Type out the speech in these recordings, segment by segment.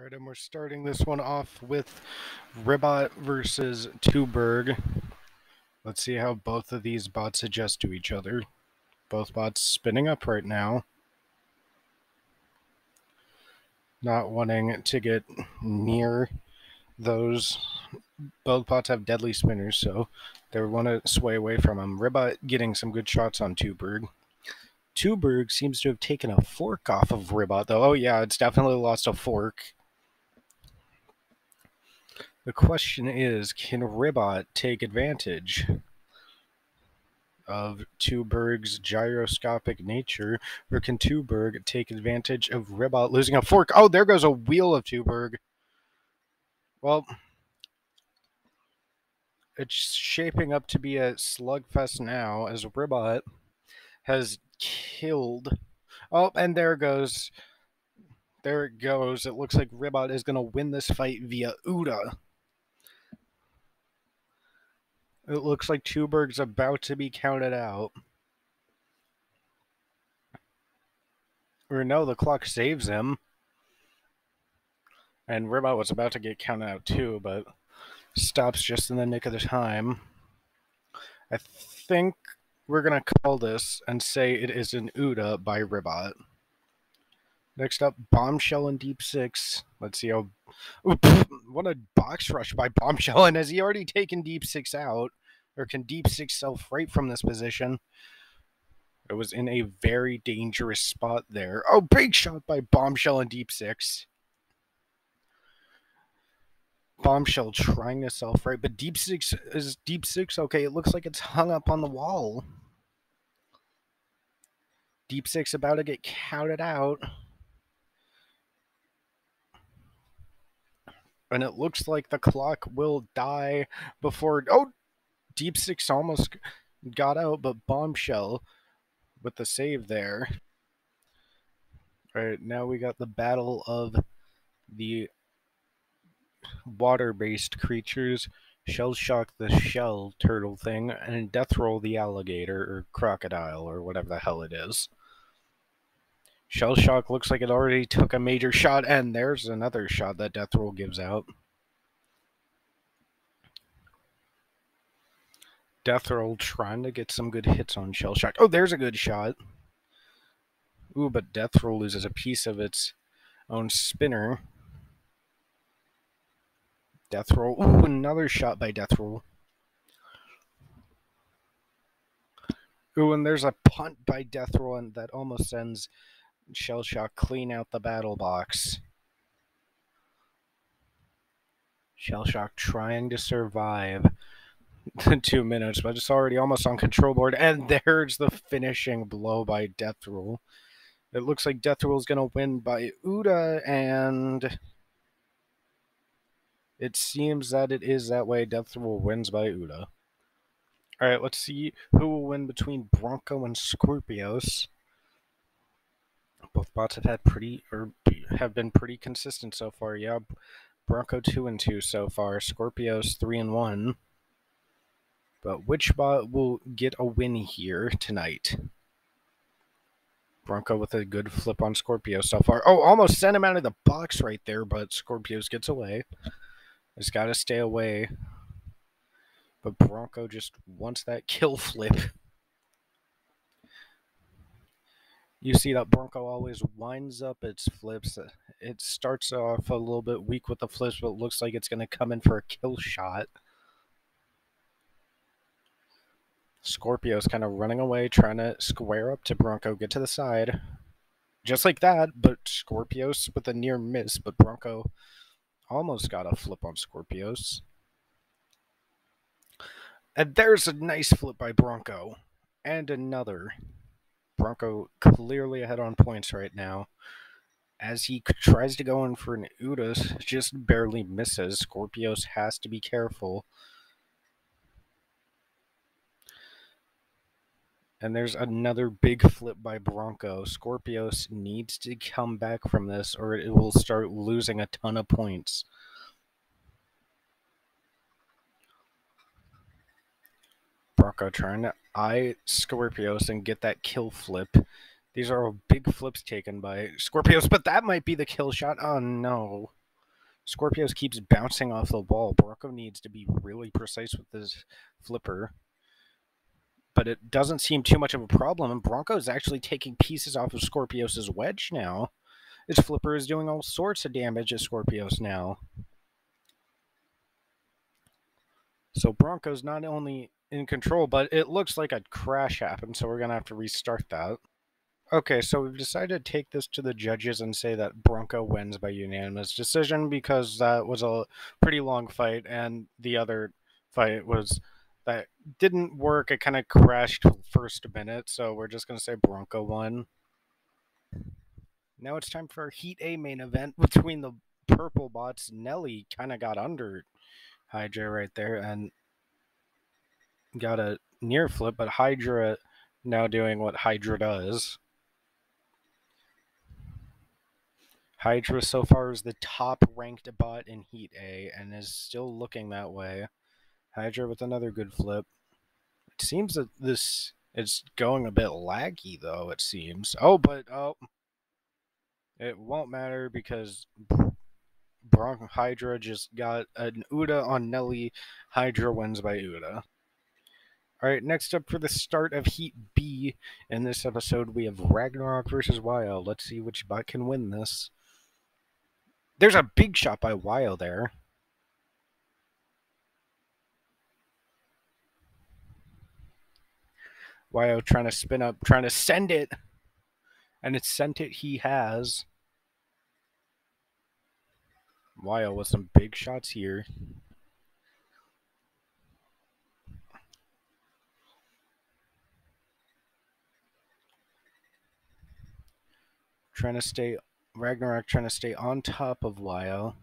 Alright, and we're starting this one off with Ribot versus Tuberg. Let's see how both of these bots adjust to each other. Both bots spinning up right now. Not wanting to get near those. Both bots have deadly spinners, so they want to sway away from them. Ribot getting some good shots on Tuberg. Tuberg seems to have taken a fork off of Ribot, though. Oh yeah, it's definitely lost a fork. The question is, can Ribot take advantage of Tuberg's gyroscopic nature, or can Tuberg take advantage of Ribot losing a fork? Oh, there goes a wheel of Tuberg. Well, it's shaping up to be a slugfest now, as Ribot has killed... Oh, and there it goes. There it goes. It looks like Ribot is going to win this fight via Uda. It looks like Tuberg's about to be counted out. Or no, the clock saves him. And Ribot was about to get counted out too, but stops just in the nick of the time. I think we're going to call this and say it is an Uda by Ribot. Next up, Bombshell in Deep 6. Let's see how... Ooh, what a box rush by Bombshell. And has he already taken Deep 6 out? Or can Deep 6 self-right from this position? It was in a very dangerous spot there. Oh, big shot by Bombshell in Deep 6. Bombshell trying to self-right, but Deep 6 is Deep 6. Okay, it looks like it's hung up on the wall. Deep 6 about to get counted out. And it looks like the clock will die before... Oh! Deep 6 almost got out, but Bombshell with the save there. Alright, now we got the battle of the water-based creatures. Shell Shock the shell turtle thing, and Death Roll the alligator, or crocodile, or whatever the hell it is. Shell Shock looks like it already took a major shot, and there's another shot that Death Roll gives out. Death Roll trying to get some good hits on Shell Shock. Oh, there's a good shot. Ooh, but Death Roll loses a piece of its own spinner. Death Roll. Ooh, another shot by Death Roll. Ooh, and there's a punt by Death Roll, and that almost sends Shell Shock clean out the battle box. Shell Shock trying to survive 2 minutes, but it's already almost on control board, and there's the finishing blow by Death Roll. It looks like Death Roll is going to win by Uda, and it seems that it is that way. Death Roll wins by Uda. Alright, let's see who will win between Bronco and Scorpios. Both bots have been pretty consistent so far. Yeah, Bronco 2-2 so far. Scorpios 3-1. But which bot will get a win here tonight? Bronco with a good flip on Scorpio so far. Oh, almost sent him out of the box right there, but Scorpios gets away. He's got to stay away. But Bronco just wants that kill flip. You see that Bronco always winds up its flips. It starts off a little bit weak with the flips, but it looks like it's going to come in for a kill shot. Scorpio's kind of running away, trying to square up to Bronco, get to the side. Just like that, but Scorpios with a near miss, but Bronco almost got a flip on Scorpios. And there's a nice flip by Bronco. And another. Bronco clearly ahead on points right now. As he tries to go in for an Uda, just barely misses. Scorpios has to be careful. And there's another big flip by Bronco. Scorpios needs to come back from this, or it will start losing a ton of points. Bronco trying to eye Scorpios and get that kill flip. These are all big flips taken by Scorpios, but that might be the kill shot. Oh no. Scorpios keeps bouncing off the wall. Bronco needs to be really precise with this flipper. But it doesn't seem too much of a problem, and Bronco is actually taking pieces off of Scorpios' wedge now. His flipper is doing all sorts of damage at Scorpios now. So Bronco's not only in control, but it looks like a crash happened, so we're going to have to restart that. Okay, so we've decided to take this to the judges and say that Bronco wins by unanimous decision because that was a pretty long fight, and the other fight was that didn't work. It kind of crashed first minute, so we're just going to say Bronco won. Now it's time for our Heat A main event between the purple bots. Nelly kind of got under Hydra right there and got a near flip, but Hydra now doing what Hydra does. Hydra so far is the top ranked bot in Heat A and is still looking that way. Hydra with another good flip. It seems that this is going a bit laggy though, it seems. It won't matter because Bronco Hydra just got an Uda on Nelly. Hydra wins by Uda. Alright, next up for the start of Heat B in this episode, we have Ragnarok versus yall. Let's see which bot can win this. There's a big shot by yall there. yall trying to spin up, trying to send it. And it's sent it, he has. yall with some big shots here. Ragnarok trying to stay on top of yall.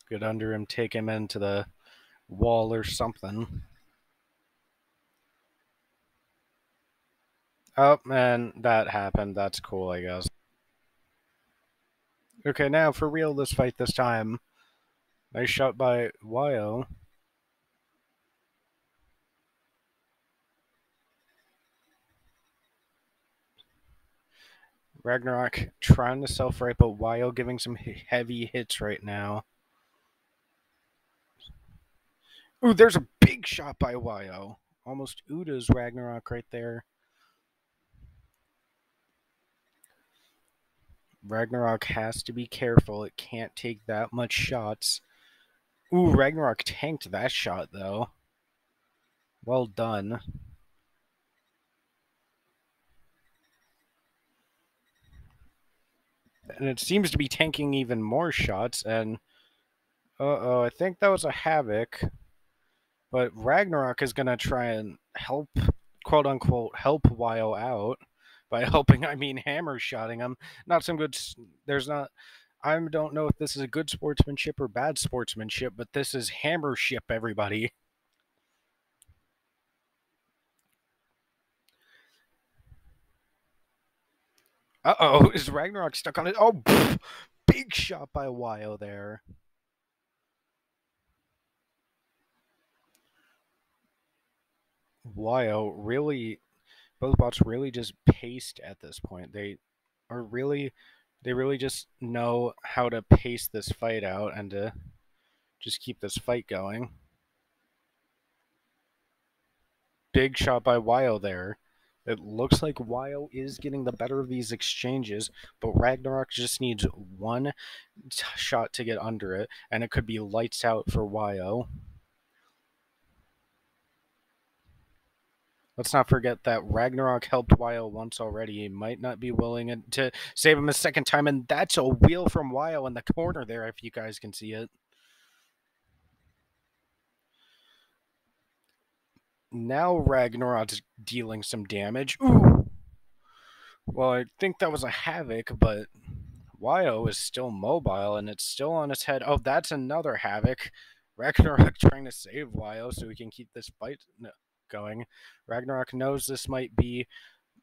Get under him, take him into the wall or something. Oh, man, that happened. That's cool, I guess. Okay, now for real this fight this time. Nice shot by yall. Ragnarok trying to self-right, but yall giving some heavy hits right now. Ooh, there's a big shot by yall. Almost Uda's Ragnarok right there. Ragnarok has to be careful. It can't take that much shots. Ooh, Ragnarok tanked that shot, though. Well done. And it seems to be tanking even more shots, and... Uh-oh, I think that was a Havoc. But Ragnarok is going to try and help, quote-unquote, help yall out. By helping, I mean hammer-shotting him. Not some good... There's not... I don't know if this is a good sportsmanship or bad sportsmanship, but this is hammer-ship, everybody. Uh-oh, is Ragnarok stuck on it? Oh, pff, big shot by yall there. yall really... Both bots really just paced at this point. They really just know how to pace this fight out and to just keep this fight going. Big shot by yall there. It looks like yall is getting the better of these exchanges, but Ragnarok just needs one shot to get under it, and it could be lights out for yall. Let's not forget that Ragnarok helped yall once already. He might not be willing to save him a second time, and that's a wheel from yall in the corner there, if you guys can see it. Now Ragnarok's dealing some damage. Ooh! Well, I think that was a Havoc, but yall is still mobile, and it's still on its head. Oh, that's another Havoc. Ragnarok trying to save yall so he can keep this fight going. Ragnarok knows this might be...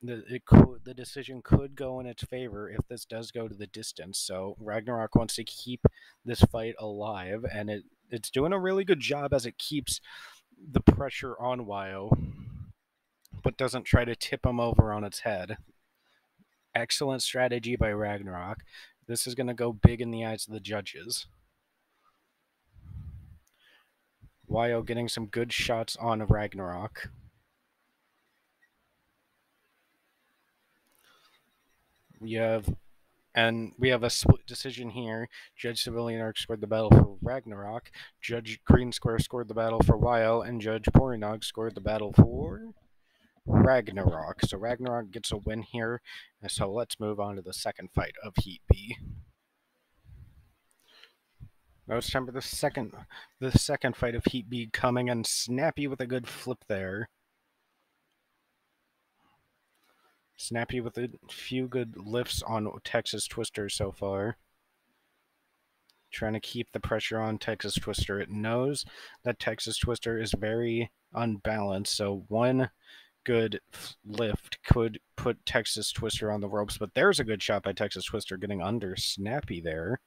The decision could go in its favor if this does go to the distance, so Ragnarok wants to keep this fight alive, and it's doing a really good job as it keeps the pressure on yall, but doesn't try to tip him over on its head. Excellent strategy by Ragnarok. This is going to go big in the eyes of the judges. Yall getting some good shots on Ragnarok. We have a split decision here. Judge Civilian Arc scored the battle for Ragnarok. Judge Green Square scored the battle for Yall, and Judge Porinog scored the battle for Ragnarok. So Ragnarok gets a win here. So let's move on to the second fight of Heat B. Now it's time for the second fight of Heat B coming, and Snappy with a good flip there. Snappy with a few good lifts on Texas Twister so far. Trying to keep the pressure on Texas Twister. It knows that Texas Twister is very unbalanced, so one good lift could put Texas Twister on the ropes, but there's a good shot by Texas Twister getting under Snappy there.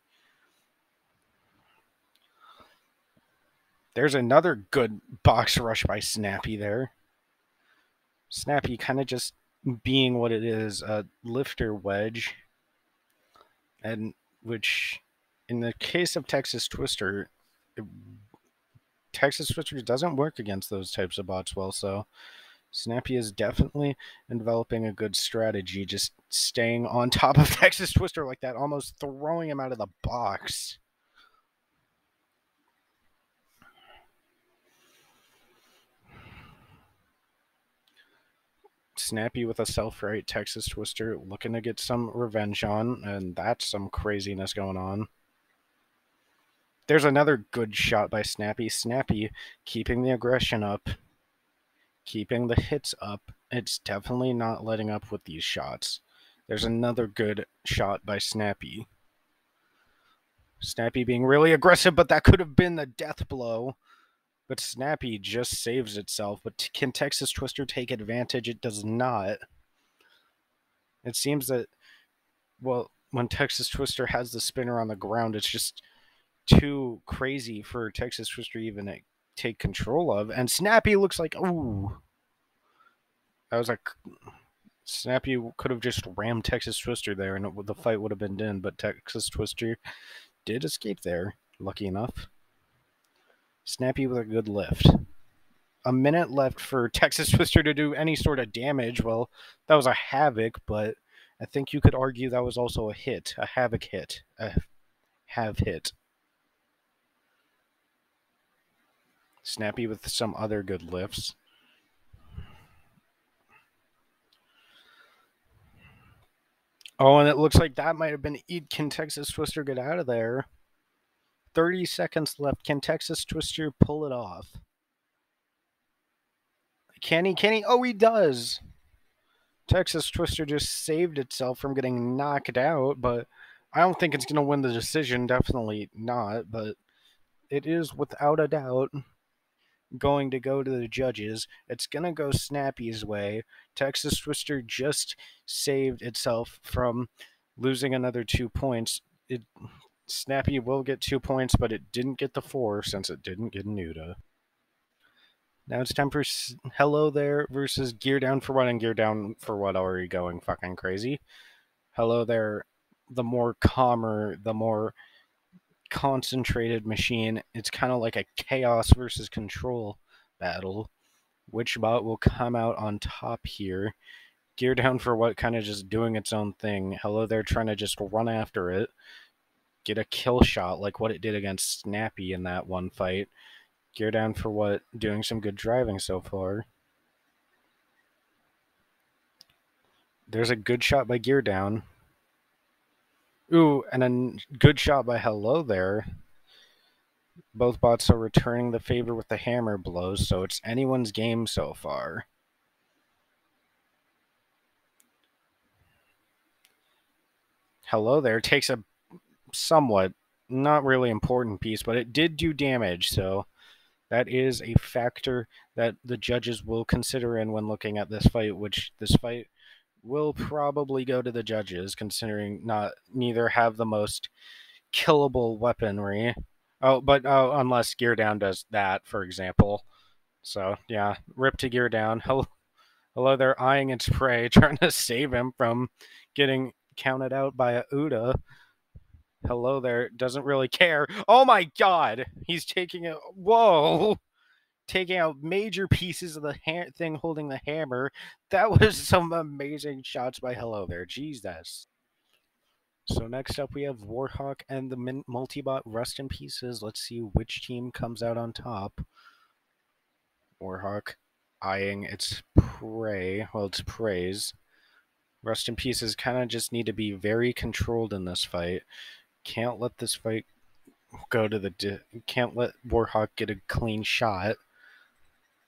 There's another good box rush by Snappy there. Snappy kind of just being what it is, a lifter wedge, and which in the case of Texas Twister doesn't work against those types of bots well, so Snappy is definitely developing a good strategy, just staying on top of Texas Twister like that, almost throwing him out of the box. Snappy with a self-right Texas Twister looking to get some revenge on, and that's some craziness going on. There's another good shot by Snappy. Snappy keeping the aggression up, keeping the hits up. It's definitely not letting up with these shots. There's another good shot by Snappy. Snappy being really aggressive, but that could have been the death blow. But Snappy just saves itself. But can Texas Twister take advantage? It does not. It seems that, well, when Texas Twister has the spinner on the ground, it's just too crazy for Texas Twister even to take control of. And Snappy looks like, ooh. That was like, Snappy could have just rammed Texas Twister there and the fight would have been done. But Texas Twister did escape there, lucky enough. Snappy with a good lift. A minute left for Texas Twister to do any sort of damage. Well, that was a Havoc, but I think you could argue that was also a hit. A Havoc hit. A have hit. Snappy with some other good lifts. Oh, and it looks like that might have been it. Can Texas Twister get out of there? 30 seconds left. Can Texas Twister pull it off? Can he? Can he? Oh, he does. Texas Twister just saved itself from getting knocked out, but I don't think it's going to win the decision. Definitely not, but it is without a doubt going to go to the judges. It's going to go Snappy's way. Texas Twister just saved itself from losing another 2 points. Snappy will get 2 points, but it didn't get the 4 since it didn't get Nuda. Now it's time for Hello There versus Geardown for What, and Geardown for What already going fucking crazy. Hello There, the more calmer, the more concentrated machine. It's kind of like a chaos versus control battle. Which bot will come out on top here? Geardown for What kind of just doing its own thing. Hello There trying to just run after it. Get a kill shot like what it did against Snappy in that one fight. Geardown for What doing some good driving so far. There's a good shot by Geardown. Ooh, and a good shot by Hello There. Both bots are returning the favor with the hammer blows, so it's anyone's game so far. Hello There takes a somewhat not really important piece, but it did do damage, so that is a factor that the judges will consider in when looking at this fight, which this fight will probably go to the judges, considering neither have the most killable weaponry. Unless Geardown does that, for example. So, yeah, rip to Geardown. Hello there, eyeing its prey, trying to save him from getting counted out by a Uda. Hello there. Doesn't really care. Oh my god! He's taking it. Whoa! Taking out major pieces of the thing holding the hammer. That was some amazing shots by Hello there. Jesus. So next up we have Warhawk and the multibot Rust in Pieces. Let's see which team comes out on top. Warhawk eyeing its prey. Well, its praise. Rust in Pieces kind of just need to be very controlled in this fight. Can't let this fight go to the... Can't let Warhawk get a clean shot.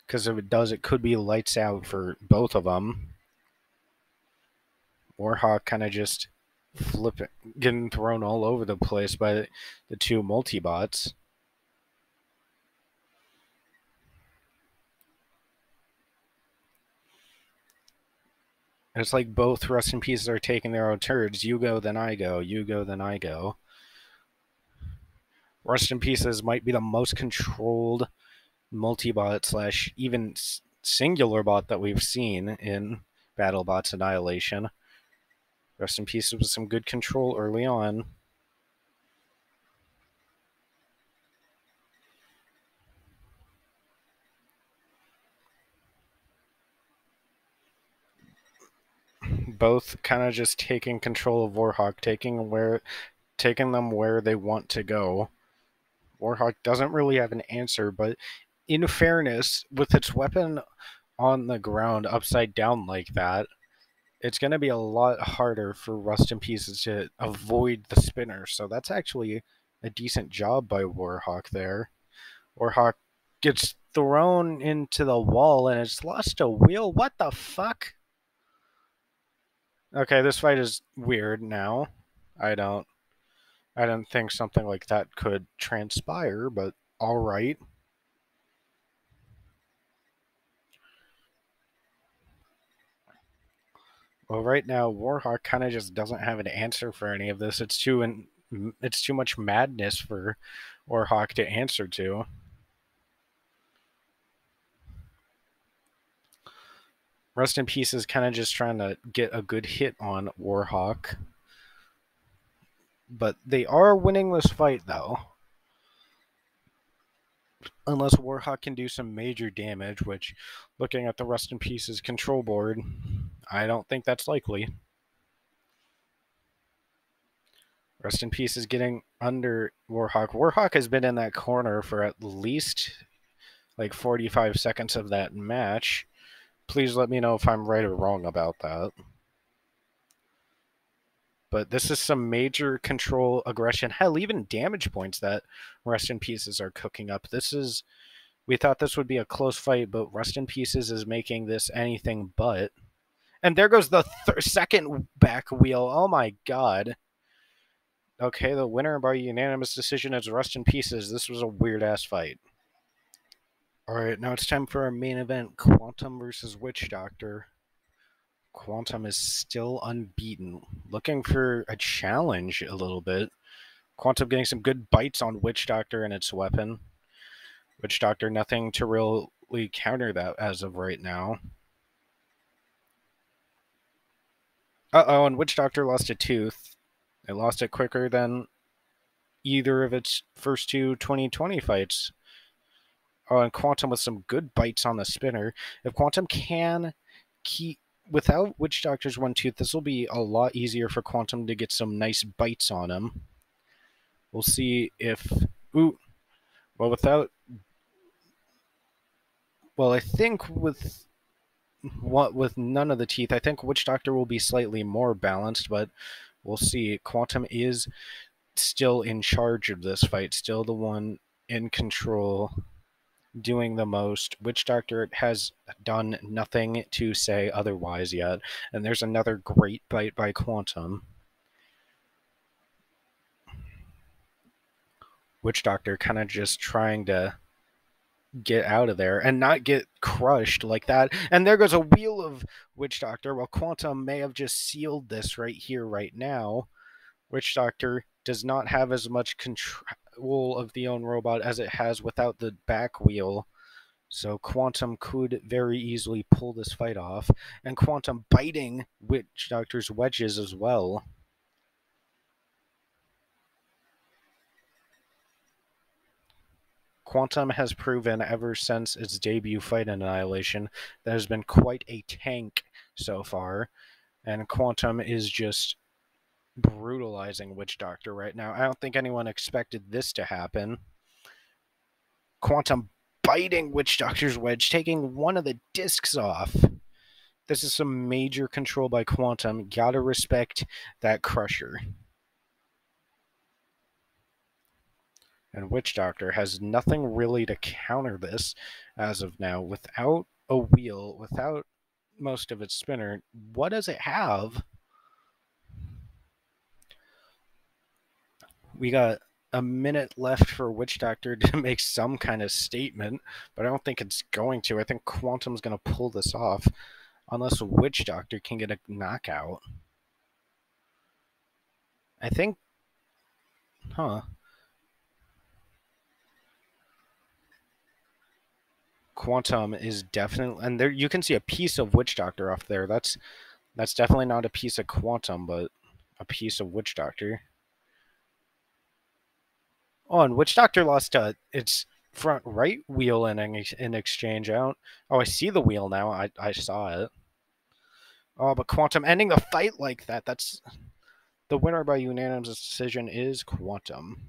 Because if it does, it could be lights out for both of them. Warhawk kind of just flipping, getting thrown all over the place by the two multibots. It's like both Rust in Pieces are taking their own turns. You go, then I go. You go, then I go. Rust in Pieces might be the most controlled multibot slash even singular bot that we've seen in BattleBots Annihilation. Rust in Pieces with some good control early on. Both kind of just taking control of Warhawk, taking them where they want to go. Warhawk doesn't really have an answer, but in fairness, with its weapon on the ground upside down like that, it's going to be a lot harder for Rust in Pieces to avoid the spinner. So that's actually a decent job by Warhawk there. Warhawk gets thrown into the wall and it's lost a wheel. What the fuck? Okay, this fight is weird now. I don't think something like that could transpire, but alright. Well, right now, Warhawk kind of just doesn't have an answer for any of this. It's too much madness for Warhawk to answer to. Rust in Peace is kind of just trying to get a good hit on Warhawk. But they are winning this fight, though. Unless Warhawk can do some major damage, which, looking at the Rust in Pieces control board, I don't think that's likely. Rust in Peace is getting under Warhawk. Warhawk has been in that corner for at least like 45 seconds of that match. Please let me know if I'm right or wrong about that. But this is some major control, aggression, hell, even damage points that Rust in Pieces are cooking up. We thought this would be a close fight, but Rust in Pieces is making this anything but. And there goes the second back wheel. Oh my god. Okay, the winner by unanimous decision is Rust in Pieces. This was a weird-ass fight. Alright, now it's time for our main event, Quantum versus Witch Doctor. Quantum is still unbeaten. Looking for a challenge a little bit. Quantum getting some good bites on Witch Doctor and its weapon. Witch Doctor, nothing to really counter that as of right now. Uh-oh, and Witch Doctor lost a tooth. It lost it quicker than either of its first two 2020 fights. Oh, and Quantum with some good bites on the spinner. If Quantum can keep... Without Witch Doctor's one tooth, this will be a lot easier for Quantum to get some nice bites on him. We'll see if... Ooh. Well, without... Well, I think with none of the teeth, I think Witch Doctor will be slightly more balanced, but we'll see. Quantum is still in charge of this fight, still the one in control, doing the most. Witch Doctor has done nothing to say otherwise yet, and there's another great bite by Quantum. Witch Doctor kind of just trying to get out of there and not get crushed like that. And there goes a wheel of Witch Doctor. Well, Quantum may have just sealed this right here, right now. Witch Doctor does not have as much control of the own robot as it has without the back wheel. So Quantum could very easily pull this fight off. And Quantum biting Witch Doctor's wedges as well. Quantum has proven ever since its debut fight in Annihilation that has been quite a tank so far, and Quantum is just brutalizing Witch Doctor right now. I don't think anyone expected this to happen. Quantum biting Witch Doctor's wedge, taking one of the discs off. This is some major control by Quantum. Gotta respect that crusher. And Witch Doctor has nothing really to counter this as of now. Without a wheel, without most of its spinner, what does it have? We got a minute left for Witch Doctor to make some kind of statement, but I don't think it's going to. I think Quantum's going to pull this off, unless Witch Doctor can get a knockout. I think... Huh. Quantum is definitely... And there you can see a piece of Witch Doctor off there. That's definitely not a piece of Quantum, but a piece of Witch Doctor. Oh, and Witch Doctor lost its front right wheel in exchange out. Oh, I see the wheel now. I saw it. Oh, but Quantum ending the fight like that. That's... The winner by unanimous decision is Quantum.